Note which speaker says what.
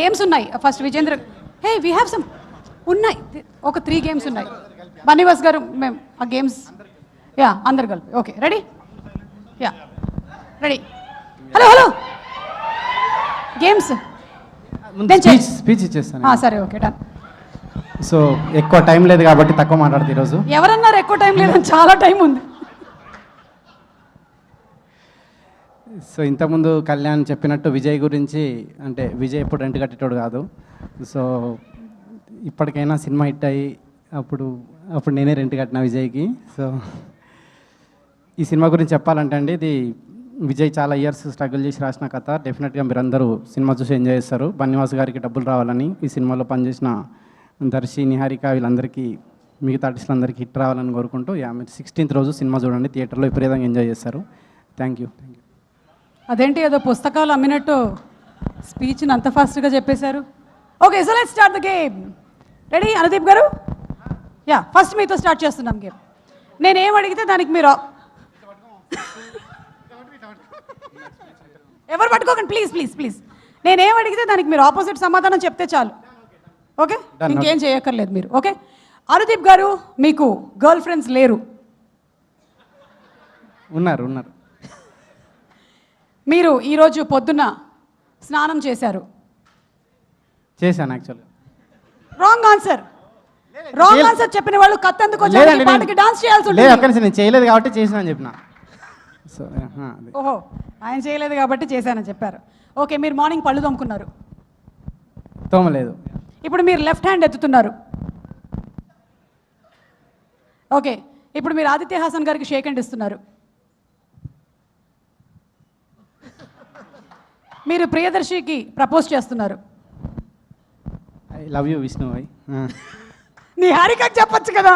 Speaker 1: Games ఉన్నాయి. First Vijendra, hey we have some ఉన్నాయి, ఒక 3 గేమ్స్ ఉన్నాయి. బన్నీవాస్ గారు మేము ఆ గేమ్స్ యా అందరు కలిపి. Okay ready? Yeah ready. Hello hello games
Speaker 2: speech ఇచ్చేస్తాను.
Speaker 1: సరే ఓకే డన్.
Speaker 2: సో ఎక్కువ టైం లేదు కాబట్టి తక్కువ మాట్లాడుతుంది ఈరోజు.
Speaker 1: ఎవరన్నారు ఎక్కువ టైం లేదని? చాలా టైం ఉంది.
Speaker 2: సో ఇంతకుముందు కళ్యాణ్ చెప్పినట్టు విజయ్ గురించి, అంటే విజయ్ ఎప్పుడు రెంట్ కట్టేటోడు కాదు. సో ఇప్పటికైనా సినిమా హిట్ అయ్యి అప్పుడు నేనే రెంట్ కట్టిన విజయ్కి. సో ఈ సినిమా గురించి చెప్పాలంటే అండి, ఇది విజయ్ చాలా ఇయర్స్ స్ట్రగుల్ చేసి రాసిన కథ. డెఫినెట్గా మీరందరూ సినిమా చూసి ఎంజాయ్ చేస్తారు. బన్నీవాస్ గారికి డబ్బులు రావాలని, ఈ సినిమాలో పనిచేసిన దర్శి, నిహారిక వీళ్ళందరికీ, మిగతా ఆర్టిస్టులందరికీ హిట్ రావాలని కోరుకుంటూ మీరు 16th రోజు సినిమా చూడండి, థియేటర్లో విపరీతంగా ఎంజాయ్ చేస్తారు. Thank you.
Speaker 1: అదేంటి ఏదో పుస్తకాలు అమ్మినట్టు స్పీచ్ని అంత ఫాస్ట్గా చెప్పేశారు. Okay so let's start the game. Ready Anudeep గారు? యా ఫస్ట్ మీతో స్టార్ట్ చేస్తున్నాం గేమ్. నేనేం అడిగితే దానికి మీరు ఎవరు పట్టుకోకండి ప్లీజ్ ప్లీజ్ ప్లీజ్. నేనేం అడిగితే దానికి మీరు ఆపోజిట్ సమాధానం చెప్తే చాలు. ఓకే ఇంకేం చేయక్కర్లేదు మీరు. ఓకే అనుదీప్ గారు, మీకు గర్ల్ ఫ్రెండ్స్ లేరు?
Speaker 2: ఉన్నారు.
Speaker 1: మీరు ఈరోజు పొద్దున్న స్నానం చేశారు?
Speaker 2: చేశాను యాక్చువల్గా.
Speaker 1: Wrong answer. రాంగ్ ఆన్సర్ చెప్పిన వాళ్ళు కత్తెందుకు వచ్చారు? పాటకి డాన్స్ చేయాల్సి ఉంటుంది.
Speaker 2: నేను చేయలేదు కాబట్టి చేసిన అని చెప్పిన. సో
Speaker 1: ఓహో ఆయన చేయలేదు కాబట్టి చేశానని చెప్పారు. ఓకే మీరు మార్నింగ్ పళ్ళు తోముకున్నారు?
Speaker 2: తోమలేదు.
Speaker 1: ఇప్పుడు మీరు లెఫ్ట్ హ్యాండ్ ఎత్తుతున్నారు. ఓకే ఇప్పుడు మీరు ఆదిత్య హాసన్ గారికి షేక్ హ్యాండ్ ఇస్తున్నారు. మీరు ప్రియదర్శికి ప్రపోజ్ చేస్తున్నారు.
Speaker 2: I love you Vishnu.
Speaker 1: నీ హారికకి చెప్పచ్చు కదా.